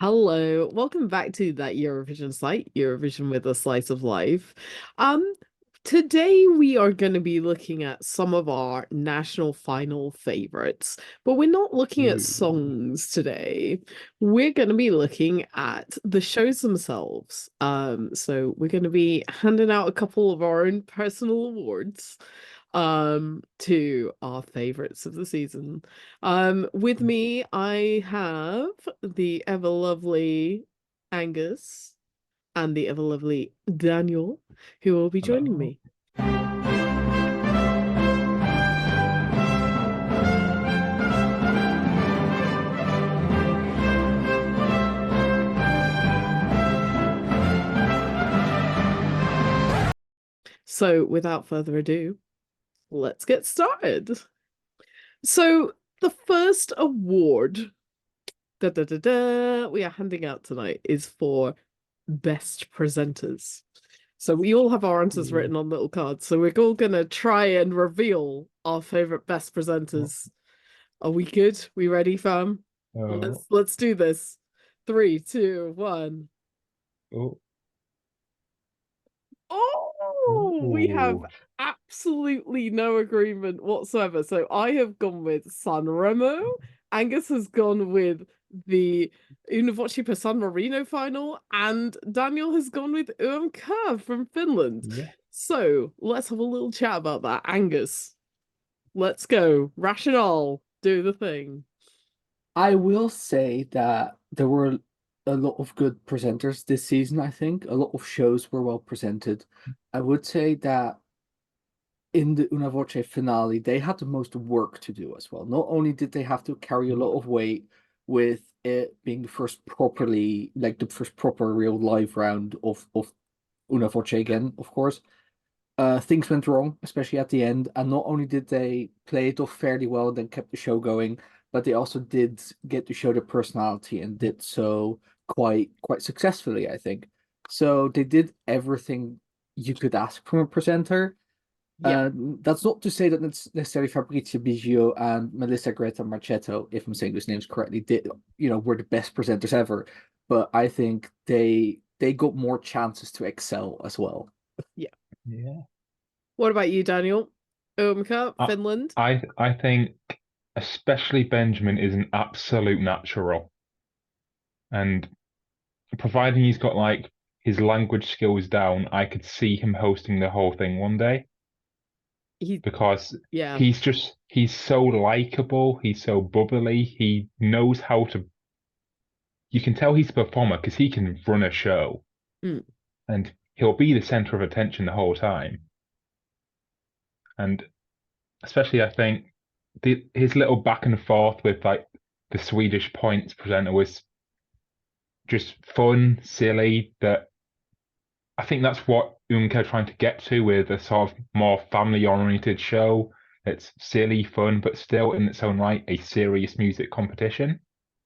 Hello, welcome back to that Eurovision site, Eurovision with a Slice of Life. Um, Today we are going to be looking at some of our national final favorites, but we're not looking at Ooh. songs today. We're going to be looking at the shows themselves. So we're going to be handing out a couple of our own personal awards to our favorites of the season. With me I have the ever lovely Angus and the ever lovely Daniel, who will be joining Hello. me. So without further ado, let's get started. So the first award we are handing out tonight is for best presenters. So we all have our answers Ooh. written on little cards. So we're all gonna try and reveal our favorite best Oh, presenters. Are we good? We ready, fam? oh, Let's do this. Three, two, one. oh, Oh, we have oh. absolutely no agreement whatsoever. So I have gone with Sanremo. Angus has gone with the Una Voce per San Marino final, and Daniel has gone with UMK from Finland. Yeah. So let's have a little chat about that. Angus, let's go. Rationale, do the thing. I will say that there were a lot of good presenters this season, I think. A lot of shows were well presented. I would say that in the Una Voce finale, they had the most work to do as well. Not only did they have to carry a lot of weight with it being the first properly, like the first proper real live round of Una Voce again, of course. Things went wrong, especially at the end, and not only did they play it off fairly well and then kept the show going, but they also did get to show their personality and did so quite successfully, I think. So they did everything you could ask from a presenter. Yeah. That's not to say that it's necessarily Fabrizio Biggio and Melissa Greta Marchetto, if I'm saying those names correctly, did were the best presenters ever. But I think they got more chances to excel as well. Yeah. Yeah. What about you, Daniel? UMK, I, Finland? I think especially Benjamin is an absolute natural, and providing he's got like his language skills down, I could see him hosting the whole thing one day He, because yeah. he's so likable, he's so bubbly, he knows how to. You can tell he's a performer because he can run a show Mm. and he'll be the center of attention the whole time. And especially, I think his little back and forth with like the Swedish points presenter was just fun, silly. That I think that's what Unke are trying to get to with a sort of more family-oriented show. It's silly, fun, but still in its own right a serious music competition.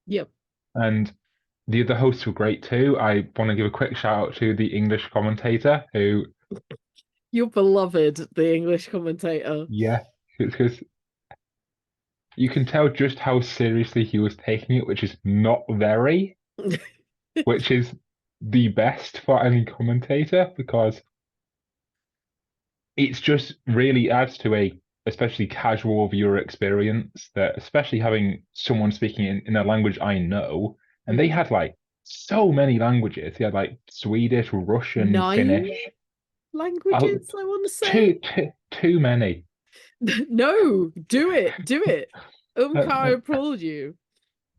Yep. And the other hosts were great too. I want to give a quick shout out to the English commentator who, Your beloved, the English commentator. yeah, because you can tell just how seriously he was taking it, which is not very, which is the best for any commentator because it's just really adds to a especially casual viewer experience that especially having someone speaking in a language I know, and they Mm. had like so many languages. They had like Swedish, Russian, Nine Finnish. Oh, languages, I want to say. too many. No, do it, do it. Uh, I applaud you.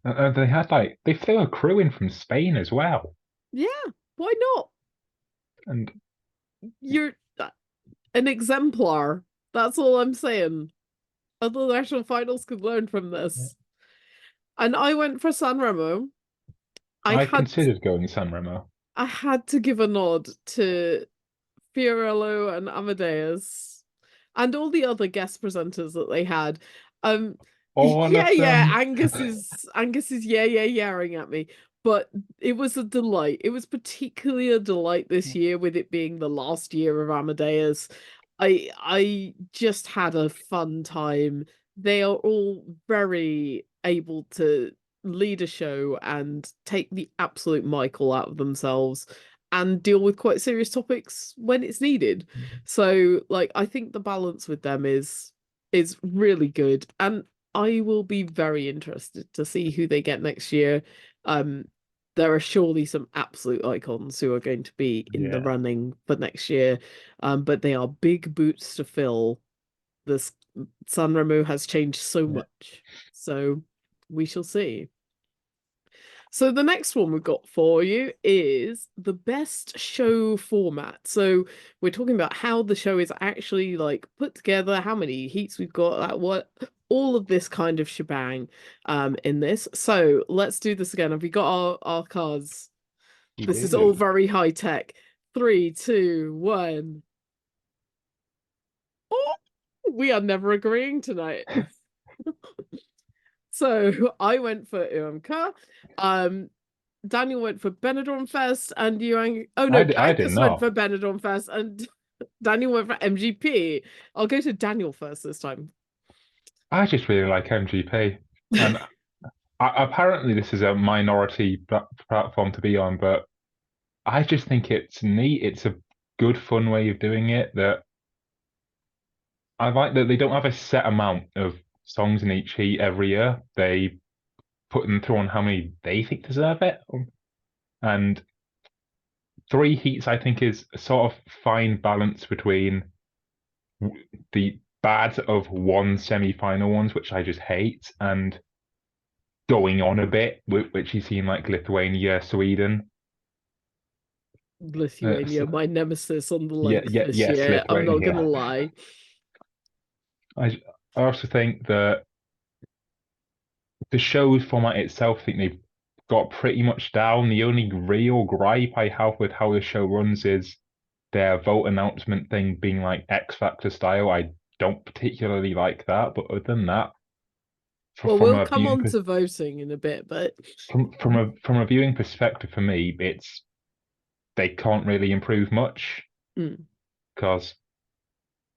they had like they flew a crew in from Spain as well, Yeah, why not? and You're an exemplar. That's all I'm saying. Other national finals could learn from yeah. this. And I went for San Remo. I I had considered going San Remo. I had to give a nod to Fiorello and Amadeus and all the other guest presenters that they had. Um, All yeah, of yeah, them. Angus is yaring at me. But it was a delight. It was particularly a delight this year with it being the last year of Amadeus. I just had a fun time. They are all very able to lead a show and take the absolute Michael out of themselves and deal with quite serious topics when it's needed. So like I think the balance with them is really good, and I will be very interested to see who they get next year. Um there are surely some absolute icons who are going to be in the Yeah. running for next year. But they are big boots to fill. This Sanremo has changed so Yeah. much. So we shall see. So the next one we've got for you is the best show format. So we're talking about how the show is actually like put together, how many heats we've got, like what all of this kind of shebang in this. So let's do this again. Have we got our cards? We This is all do. very high tech. 3, 2, 1. Oh, we are never agreeing tonight. So I went for UMK. Daniel went for Benidorm Fest, and I did Angus went for not. Benidorm Fest, and Daniel went for MGP. I'll go to Daniel first this time. I just really like MGP, and apparently this is a minority platform to be on, but I just think it's neat. It's a good, fun way of doing it. That I like that they don't have a set amount of songs in each heat every year. They put them through on how many they think deserve it, and 3 heats I think is a sort of fine balance between the bad of one semi-final ones, which I just hate, and going on a bit, which you see in like Lithuania, Sweden. Lithuania, my nemesis on the Yeah, length yeah, this yes, year. I'm not gonna Lithuania. lie. I also think that the show format itself, I think they've got pretty much down. The only real gripe I have with how the show runs is their vote announcement thing being like X Factor style. I don't particularly like that, but other than that, Well, from we'll a come viewing on to voting in a bit, but from a viewing perspective, for me, it's they can't really improve much because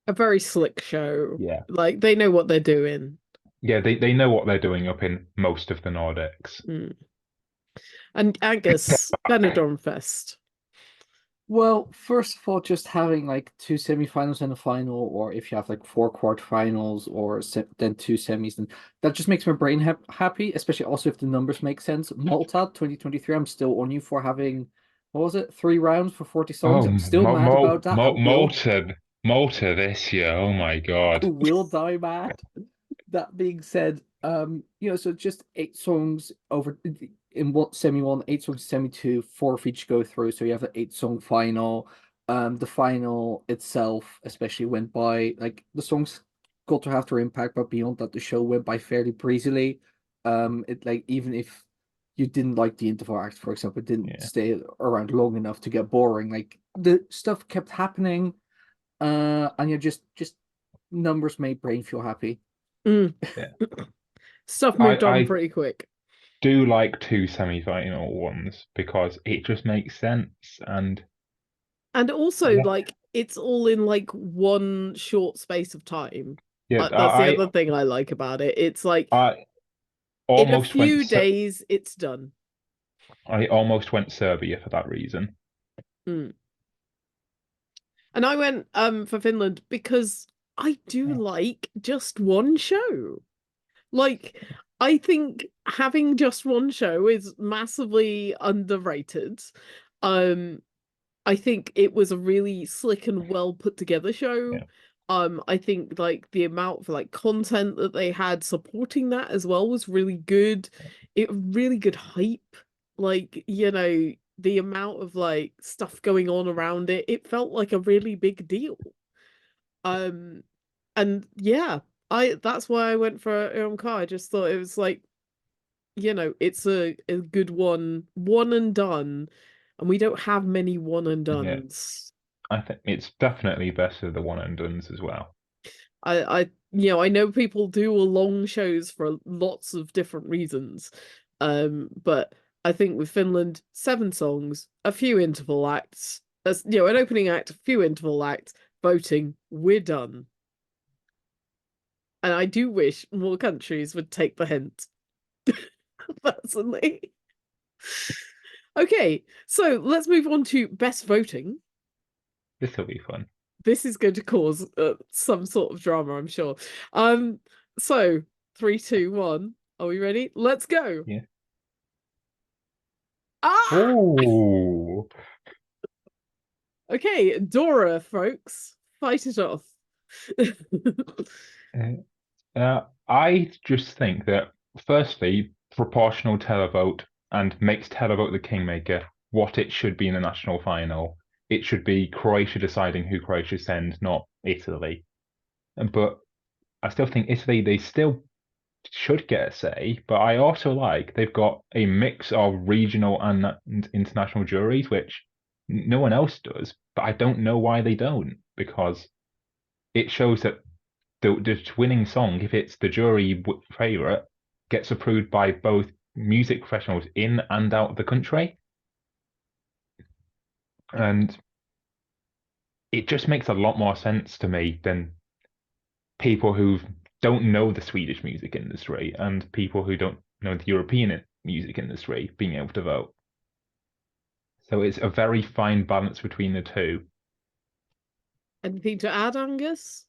a very slick show. yeah, Like they know what they're doing. yeah, they know what they're doing up in most of the Nordics. Mm. And Angus, Benidorm Fest. Well, first of all, just having like 2 semifinals and a final, or if you have like 4 quarterfinals or then 2 semis, then that just makes my brain happy, especially also if the numbers make sense. Malta 2023, I'm still on you for having, what was it, 3 rounds for 40 songs. Oh, I'm still mad about that. Malta this year. Oh my I God. will die mad. That being said, so just 8 songs over in what semi 1, 8 songs semi 2, 4 of each go through. So you have an 8 song final. The final itself, especially went by like the songs got to have their impact, but beyond that, the show went by fairly breezily. It like even if you didn't like the interval act, for example, it didn't Yeah. stay around long enough to get boring. Like the stuff kept happening, and you just numbers made brain feel happy. Mm. Yeah. Stuff moved on I pretty quick. do like 2 semi-final ones because it just makes sense and And also, yeah, like, it's all in like one short space of time. yeah. That's the other thing I like about it. It's like I in a almost went few days, it's done. I almost went Serbia for that reason. Mm. And I went for Finland because I do like just one show. Like, I think having just one show is massively underrated. Um, I think it was a really slick and well put together show. Yeah. I think like the amount of like content that they had supporting that as well was really good. It really good hype. Like, the amount of like stuff going on around it, it felt like a really big deal. Um, and yeah, I that's why I went for Car. I just thought it was like, it's a good one and done, and we don't have many one and Yeah. dones. I think it's definitely better the one and dones as well. I know people do long shows for lots of different reasons. But I think with Finland, 7 songs, a few interval acts, an opening act, a few interval acts, voting, we're done. And I do wish more countries would take the hint. personally. Okay, so let's move on to best voting. This will be fun. This is going to cause some sort of drama, I'm sure. So 3, 2, 1. Are we ready? Let's go. Yeah. Ah! Oh. Okay, Dora, folks, fight it off. I just think that, firstly, proportional televote and makes televote the kingmaker what it should be in the national final. It should be Croatia deciding who Croatia sends, not Italy. But I still think Italy, they still should get a say. But I also like they've got a mix of regional and international juries, which no one else does. But I don't know why they don't, because it shows that the winning song, if it's the jury favorite, gets approved by both music professionals in and out of the country. And it just makes a lot more sense to me than people who don't know the Swedish music industry and people who don't know the European music industry being able to vote. So it's a very fine balance between the two. Anything to add, Angus?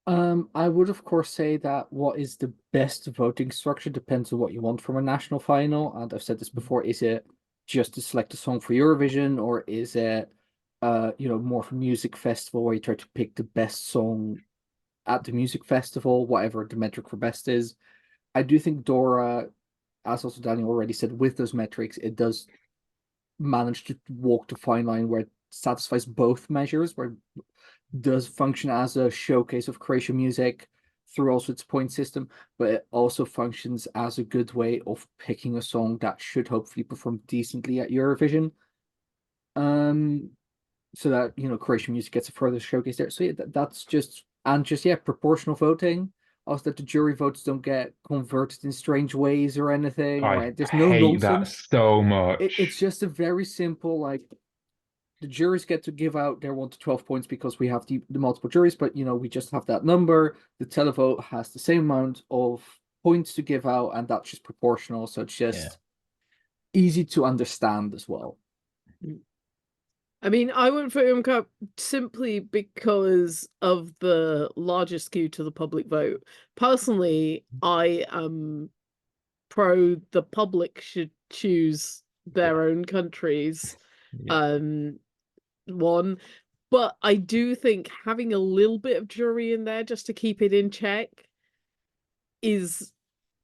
I would of course say that what is the best voting structure depends on what you want from a national final. And I've said this before, is it just to select a song for Eurovision, or is it more for music festival where you try to pick the best song at the music festival, whatever the metric for best is. I do think Dora, as also Daniel already said, with those metrics, it does manage to walk the fine line where it satisfies both measures, where it does function as a showcase of Croatian music through also its point system, but it also functions as a good way of picking a song that should hopefully perform decently at Eurovision. So that Croatian music gets a further showcase there. So yeah, that's just proportional voting. Also, that the jury votes don't get converted in strange ways or anything. I Right? There's no hate that nonsense. so It's much. just a very simple, like, the juries get to give out their 1 to 12 points because we have the multiple juries, but we just have that number. The televote has the same amount of points to give out, and that's just proportional. So it's just easy to understand as well. I mean, I went for Cup simply because of the larger skew to the public vote. Personally, I am pro the public should choose their own countries. One, but I do think having a little bit of jury in there just to keep it in check is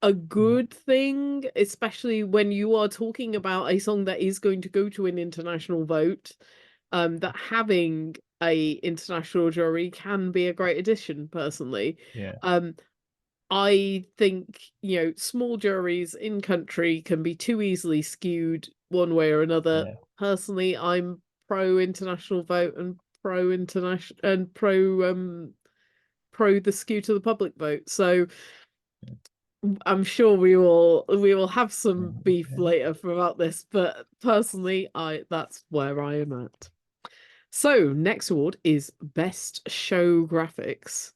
a good thing, especially when you are talking about a song that is going to go to an international vote. That having a international jury can be a great addition, personally. I think, small juries in country can be too easily skewed one way or another. Personally, I'm pro international vote and pro international and pro the skew to the public vote. So I'm sure we will have some beef later about this, but personally, that's where I am at. So next award is Best Show Graphics.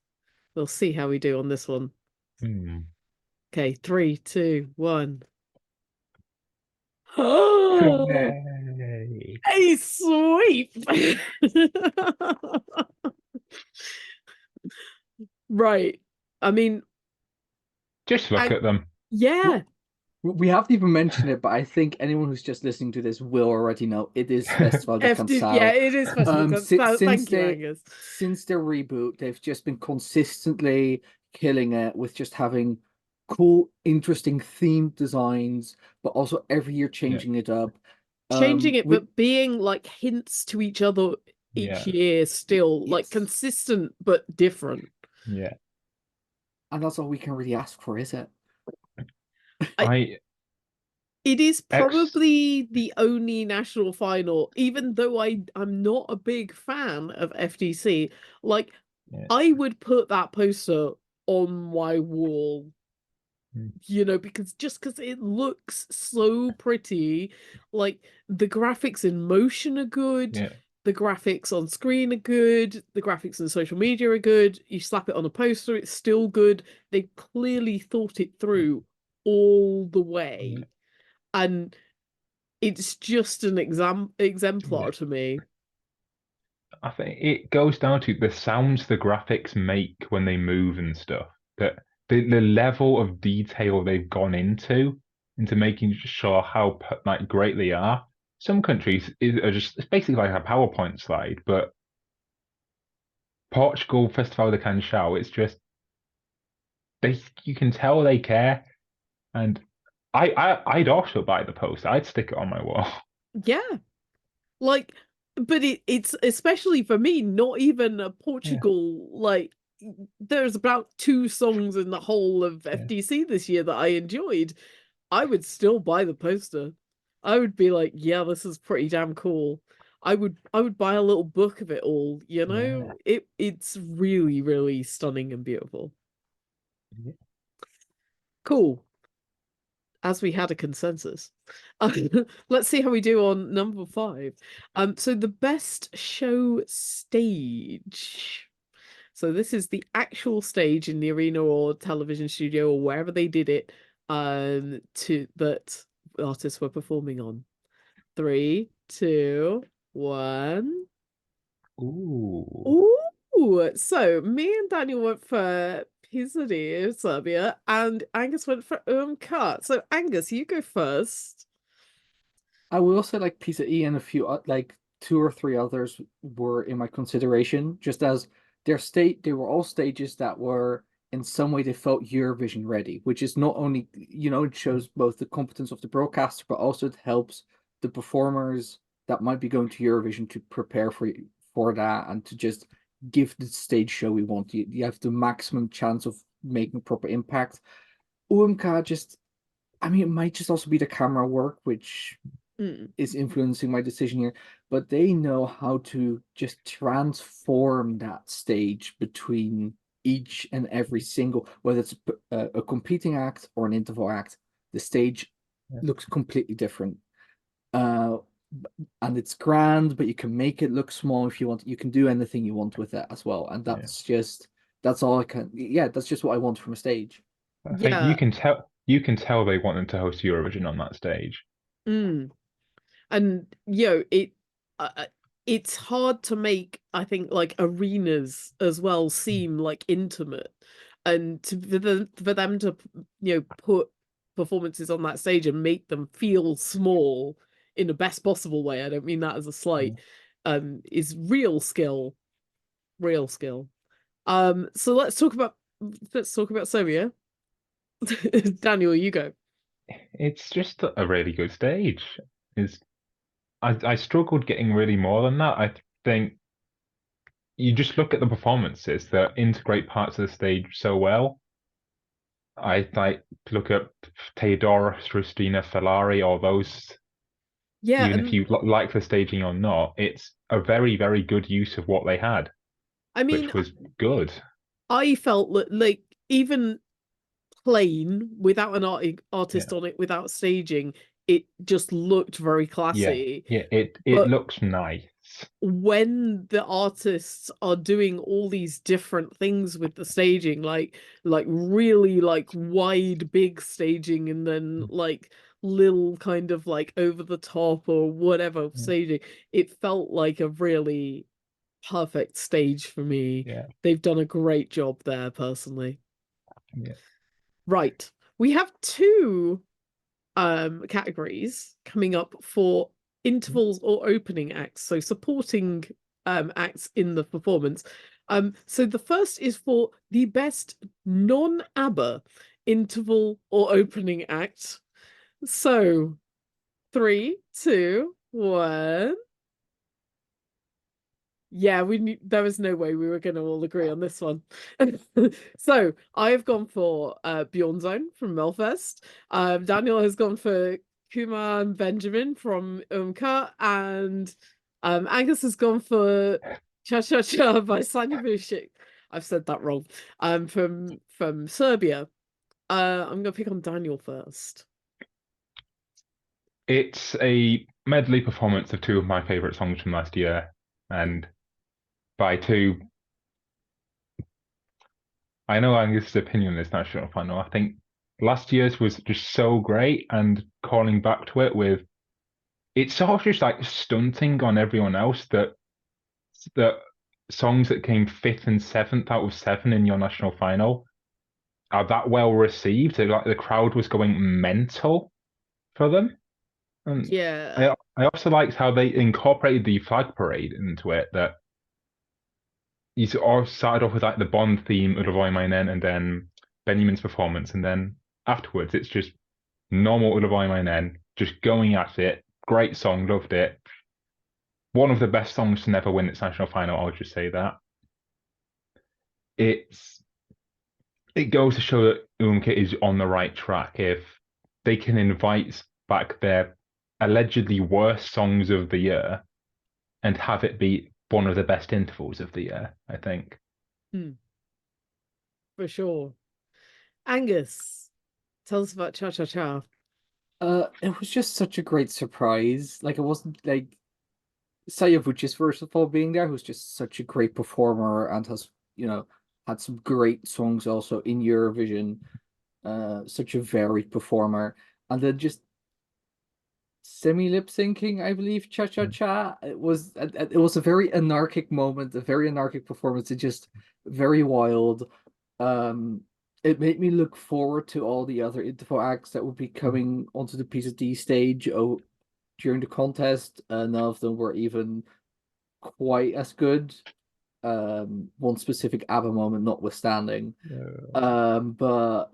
We'll see how we do on this one. Okay, 3, 2, 1. A sweep! Right. I mean, just look at them. Yeah. We haven't even mentioned it, but I think anyone who's just listening to this will already know it is Festival de Canção. Yeah, it is Festival de Canção. Thank you, Angus. Since their reboot, they've just been consistently killing it with just having cool, interesting themed designs, but also every year changing it up. Changing it, but being like hints to each other each year still, like consistent but different. Yeah. And that's all we can really ask for, is it? It is probably the only national final, even though I'm not a big fan of FDC. Like, I would put that poster on my wall, because it looks so pretty. Like, the graphics in motion are good. The graphics on screen are good. The graphics in social media are good. You slap it on a poster, it's still good. They clearly thought it through all the way. And it's just an exemplar to me. I think it goes down to the sounds the graphics make when they move and stuff. That the level of detail they've gone into making sure how like great they are. Some countries are just it's basically like a PowerPoint slide, but Portugal Festival de Canchao, it's just you can tell they care, and I'd also buy the poster. I'd stick it on my wall. Yeah. Like, but it's especially for me, not even a Yeah, Portugal, like there's about 2 songs in the whole of yeah, FDC this year that I enjoyed. I would still buy the poster. I would be like, yeah, this is pretty damn cool. I would buy a little book of it all, you yeah. know? It's really, really stunning and beautiful. Yeah. Cool. As we had a consensus. Let's see how we do on number 5. So the best show stage. So this is the actual stage in the arena or television studio or wherever they did it, to that artists were performing on. 3, 2, 1. Ooh. Ooh, so me and Daniel went for Pizzeria, Serbia, and Angus went for Cut. So Angus, you go first. I will say like Pizza E and a few like 2 or 3 others were in my consideration, just as they were all stages that were in some way they felt Eurovision ready, which is not only it shows both the competence of the broadcaster, but also it helps the performers that might be going to Eurovision to prepare for that and to just give the stage show we want. You have the maximum chance of making proper impact. UMK just I mean, it might just also be the camera work, which Mm. is influencing my decision here, but they know how to just transform that stage between each and every single, whether it's a competing act or an interval act, the stage Yeah. looks completely different. Uh, and it's grand, but you can make it look small if you want. You can do anything you want with it as well. And Yeah. that's all I can, yeah, that's just what I want from a stage. I think Yeah. you can tell they want them to host Eurovision on that stage. Mm. And it's hard to make, I think, like arenas as well seem like intimate, and for them to put performances on that stage and make them feel small in the best possible way. I don't mean that as a Yeah. slight. Is real skill. So let's talk about Serbia. Daniel, you go. It's just a really good stage. Is I struggled getting really more than that. I think you just look at the performances that integrate parts of the stage so well. I like look at Theodora, Christina Ferrari, or those, Yeah, even if and you like the staging or not, it's a very, very good use of what they had, I mean, which was good. I felt like even plain without an artist Yeah, on it, without staging, it just looked very yeah, classy. yeah. It But looks nice. when the artists are doing all these different things with the staging, like really like wide big staging, and then like little kind of like over the top or whatever Yeah, staging, it felt like a really perfect stage for me. yeah, They've done a great job there personally. yeah. Right. We have 2 categories coming up for intervals or opening acts, so supporting acts in the performance. So the first is for the best non-ABBA interval or opening act. So 3, 2, 1. Yeah, there was no way we were going to all agree on this one. So I've gone for Bjornzone from Melfest. Daniel has gone for Kumar and Benjamin from Umka, and Angus has gone for Cha Cha Cha by Sanja Vucic. I've said that wrong. From Serbia. I'm gonna pick on Daniel first. It's a medley performance of 2 of my favorite songs from last year, and by 2, I know Angus's opinion on this national final. I think last year's was just so great, and calling back to it with it's sort of just like stunting on everyone else that songs that came fifth and seventh out of seven in your national final are that well received. Like the crowd was going mental for them. And Yeah. I also liked how they incorporated the flag parade into it. That you sort of started off with like the Bond theme, Uruguay Mainen, and then Benjamin's performance, and then afterwards it's just normal Uruguay Mainen, just going at it. Great song, loved it. One of the best songs to never win its national final. I'll just say that. It goes to show that UMK is on the right track if they can invite back their allegedly worst songs of the year and have it be one of the best intervals of the year, I think. For sure. Angus, tell us about Cha Cha Cha. It was just such a great surprise. Like it wasn't like Sayavuchis, first of all, being there, who's just such a great performer and has, had some great songs also in Eurovision. Such a varied performer. And then just semi-lip syncing, I believe, Cha Cha Cha. It was a very anarchic moment, a very anarchic performance. It just very wild. It made me look forward to all the other interval acts that would be coming onto the PSD stage during the contest. None of them were even quite as good. One specific ABBA moment notwithstanding. But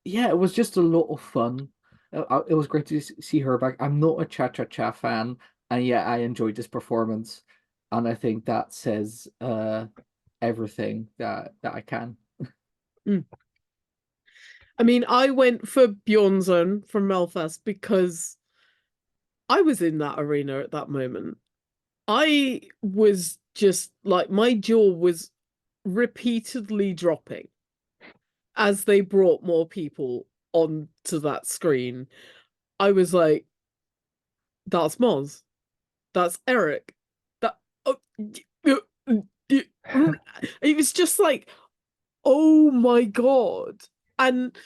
yeah, it was just a lot of fun. It was great to see her back. I'm not a Cha Cha Cha fan, and yeah, I enjoyed this performance, and I think that says everything that I can. I mean, I went for Bjornson from Melfest because I was in that arena at that moment. I was just like, my jaw was repeatedly dropping as they brought more people onto that screen. I was like, that's Moz. That's Eric. That it was just like, oh my God. And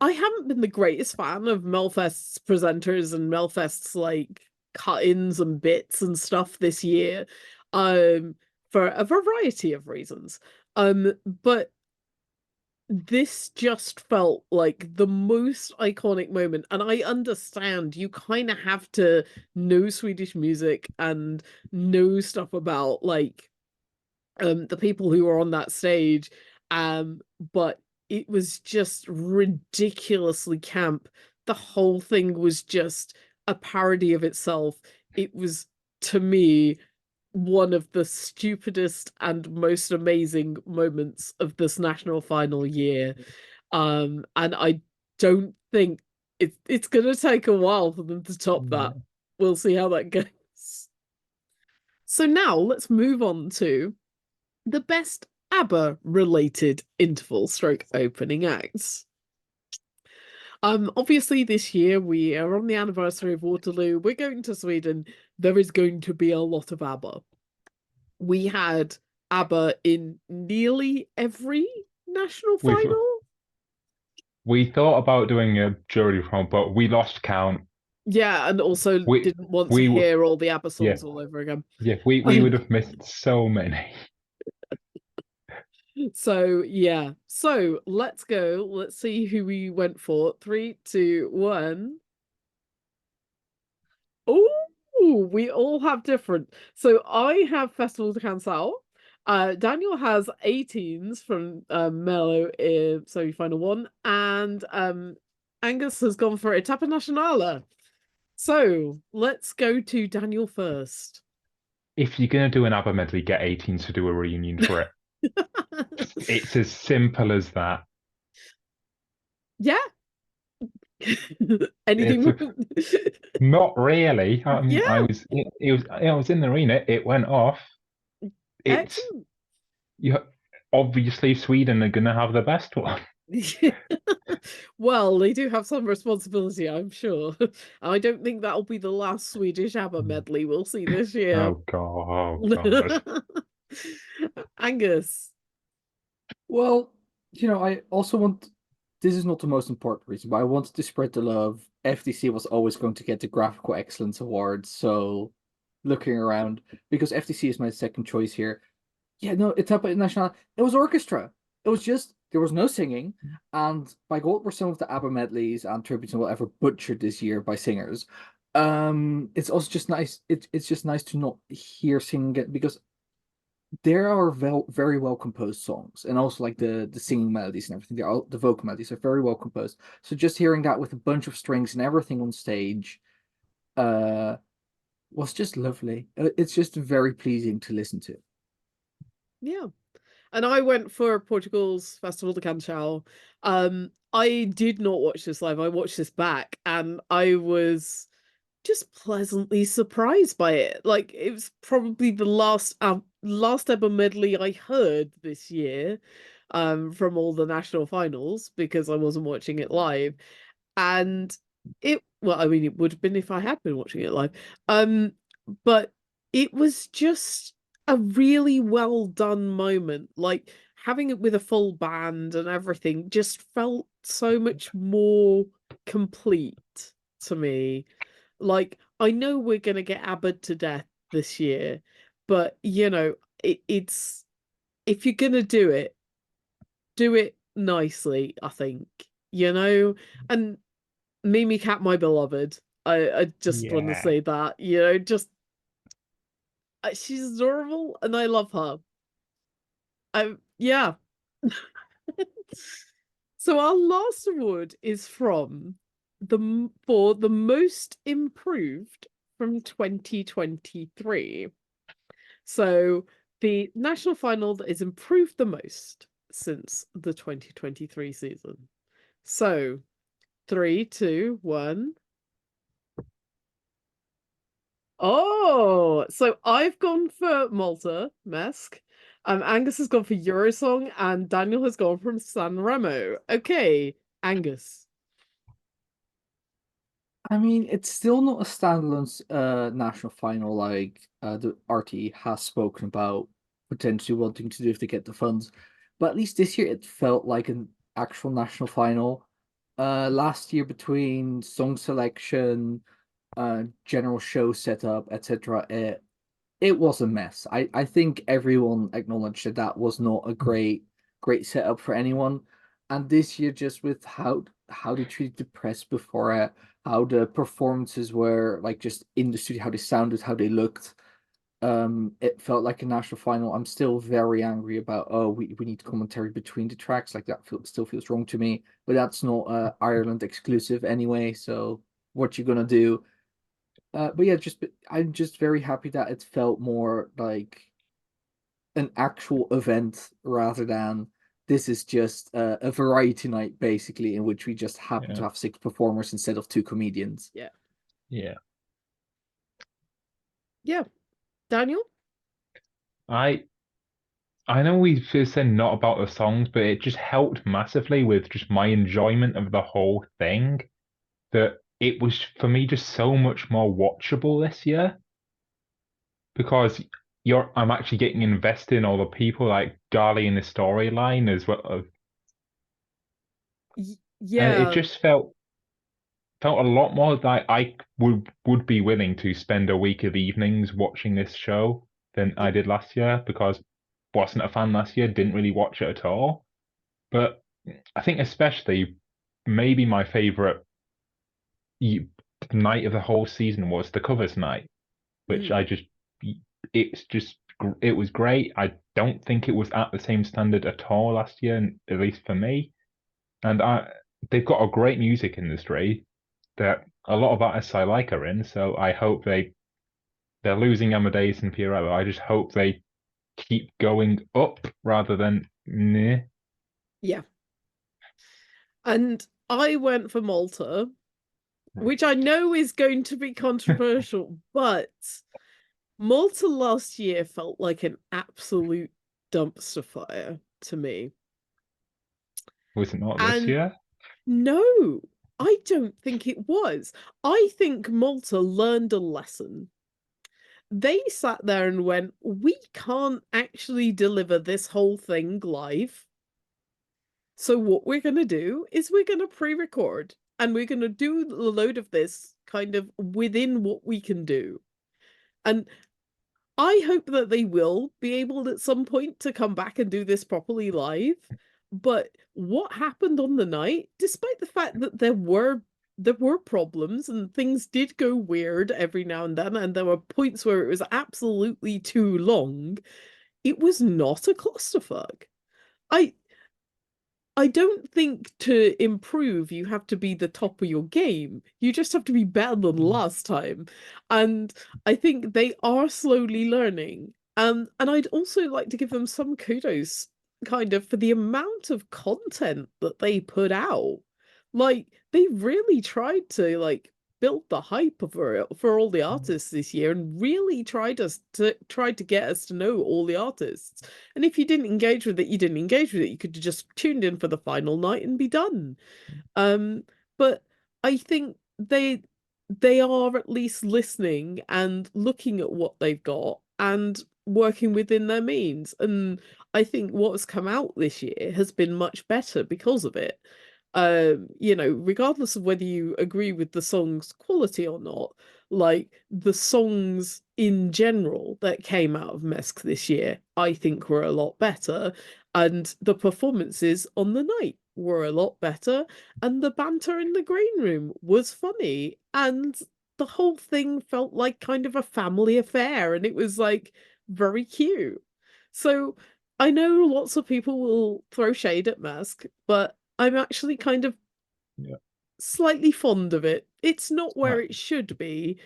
I haven't been the greatest fan of Melfest's presenters and Melfest's like cut-ins and bits and stuff this year, for a variety of reasons. But this just felt like the most iconic moment, and I understand you kind of have to know Swedish music and know stuff about like the people who were on that stage, but it was just ridiculously camp. The whole thing was just a parody of itself. It was, to me, one of the stupidest and most amazing moments of this national final year. And I don't think it's gonna take a while for them to top that. We'll see how that goes. So now let's move on to the best ABBA related interval stroke opening acts. Obviously this year we are on the anniversary of Waterloo. We're going to Sweden. There is going to be a lot of ABBA. We had ABBA in nearly every national final. We thought about doing a jury round, but we lost count. Yeah, and also didn't want to hear all the ABBA songs all over again. Yeah, we would have missed so many. So yeah, so let's go. Let's see who we went for. 3, 2, 1. Oh, we all have different. So I have Festival de Cancel. Daniel has 18s from Mello in semi-final 1, and Angus has gone for Etapa Nacional. So let's go to Daniel first. If you're gonna do an ABBA medley, get 18s to do a reunion for it. It's as simple as that. Yeah. Anything? Not really. Yeah. I was in the arena. It went off. Obviously Sweden are gonna have the best one. Well, they do have some responsibility, I'm sure. I don't think that'll be the last Swedish ABBA medley we'll see this year. Oh God. Angus. Well, I also want this is not the most important reason, but I wanted to spread the love. FTC was always going to get the Graphical Excellence Award, so looking around, because FTC is my second choice here. Yeah, no, it's up at National. It was orchestra. It was just there was no singing, and by God were some of the ABBA medleys and tributes and whatever butchered this year by singers. It's also just nice. It's just nice to not hear singing because there are very well composed songs, and also like the singing melodies and everything. The vocal melodies are very well composed. So just hearing that with a bunch of strings and everything on stage, uh, was just lovely. It's just very pleasing to listen to. Yeah. And I went for Portugal's Festival de Canção. I did not watch this live. I watched this back, and I was just pleasantly surprised by it. Like, it was probably the last ever medley I heard this year, from all the national finals, because I wasn't watching it live. And well, I mean, it would have been if I had been watching it live. But it was just a really well done moment. Like, having it with a full band and everything just felt so much more complete to me. Like, I know we're gonna get ABBA to death this year, but it's if you're gonna do it nicely, I think. And Mimi Cat, my beloved. I just want to Yeah. say that, just she's adorable and I love her. Yeah. So our last award is for the most improved from 2023. So the national final that is improved the most since the 2023 season. So 3, 2, 1. Oh, so I've gone for Malta, Mesk. Angus has gone for Eurosong, and Daniel has gone from San Remo. Okay, Angus. I mean, it's still not a standalone national final like the RT has spoken about potentially wanting to do if they get the funds. But at least this year it felt like an actual national final. Last year between song selection, general show setup, etc., it was a mess. I think everyone acknowledged that that was not a great setup for anyone. And this year, just with how they treated the press before it, how the performances were like just in the studio, how they sounded, how they looked, it felt like a national final. I'm still very angry about we need commentary between the tracks, like that still feels wrong to me. But that's not Ireland exclusive anyway. So what you gonna do? But yeah, I'm just very happy that it felt more like an actual event rather than this is just a variety night basically in which we just happen to Yeah. have 6 performers instead of 2 comedians. Yeah. Yeah. Yeah. Daniel? I know we've said not about the songs, but it just helped massively with just my enjoyment of the whole thing. That it was for me just so much more watchable this year because I'm actually getting invested in all the people like Darlie in the storyline as well. And it Yeah. just felt a lot more like I would be willing to spend a week of evenings watching this show than I did last year because wasn't a fan last year, didn't really watch it at all. But I think especially maybe my favorite night of the whole season was the covers night, which Mm. it was great. I don't think it was at the same standard at all last year, at least for me. And they've got a great music industry that a lot of artists I like are in. So I hope they're losing Amadeus and Fiorello. I just hope they keep going up rather than meh. Yeah. And I went for Malta, which I know is going to be controversial, but Malta last year felt like an absolute dumpster fire to me. Was it not this And year? no, I don't think it was. I think Malta learned a lesson. They sat there and went, we can't actually deliver this whole thing live. So what we're going to do is we're going to pre-record and we're going to do a load of this kind of within what we can do. And I hope that they will be able at some point to come back and do this properly live. But what happened on the night, despite the fact that there were problems and things did go weird every now and then, and there were points where it was absolutely too long, it was not a clusterfuck. I don't think to improve you have to be the top of your game. You just have to be better than last time. And I think they are slowly learning. And I'd also like to give them some kudos kind of for the amount of content that they put out. Like they really tried to like build the hype for it for all the artists this year and really tried to get us to know all the artists. And if you didn't engage with it, you didn't engage with it. You could have just tuned in for the final night and be done. But I think they are at least listening and looking at what they've got and working within their means. And I think what has come out this year has been much better because of it. Regardless of whether you agree with the song's quality or not, like the songs in general that came out of MESC this year, I think were a lot better. And the performances on the night were a lot better. And the banter in the green room was funny. And the whole thing felt like kind of a family affair. And it was like very cute. So I know lots of people will throw shade at MESC, but I'm actually kind of slightly fond of it. It's not where it should be,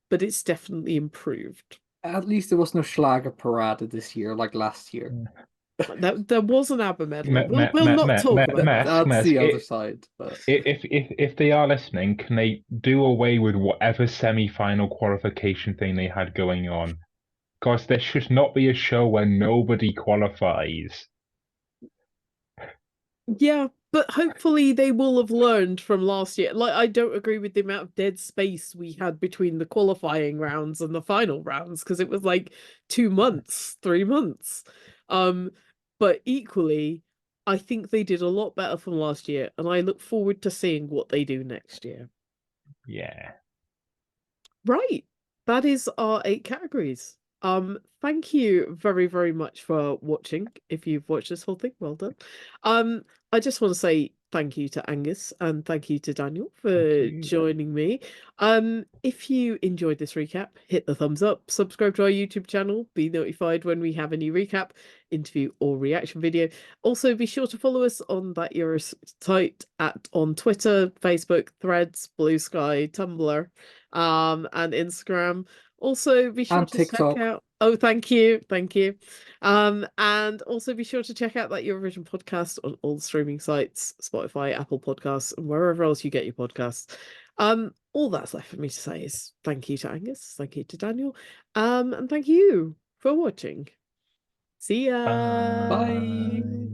but it's definitely improved. At least there was no Schlager Parade this year like last year. There was an ABBA medley. We'll not talk about that. That's the other side. But if they are listening, can they do away with whatever semi-final qualification thing they had going on? Because there should not be a show where nobody qualifies. Yeah, but hopefully they will have learned from last year. Like, I don't agree with the amount of dead space we had between the qualifying rounds and the final rounds because it was like 2 months, 3 months. But equally, I think they did a lot better from last year, and I look forward to seeing what they do next year. Yeah. Right. That is our 8 categories. Thank you very, very much for watching. If you've watched this whole thing, well done. I just want to say thank you to Angus and thank you to Daniel for joining me. If you enjoyed this recap, hit the thumbs up, subscribe to our YouTube channel, be notified when we have a new recap, interview, or reaction video. Also, be sure to follow us on That Euro site on Twitter, Facebook, Threads, Blue Sky, Tumblr, and Instagram. Also, be sure to check out. Oh, thank you. And also be sure to check out That Eurovision podcast on all the streaming sites, Spotify, Apple Podcasts, and wherever else you get your podcasts. All that's left for me to say is thank you to Angus, thank you to Daniel, and thank you for watching. See ya. Bye.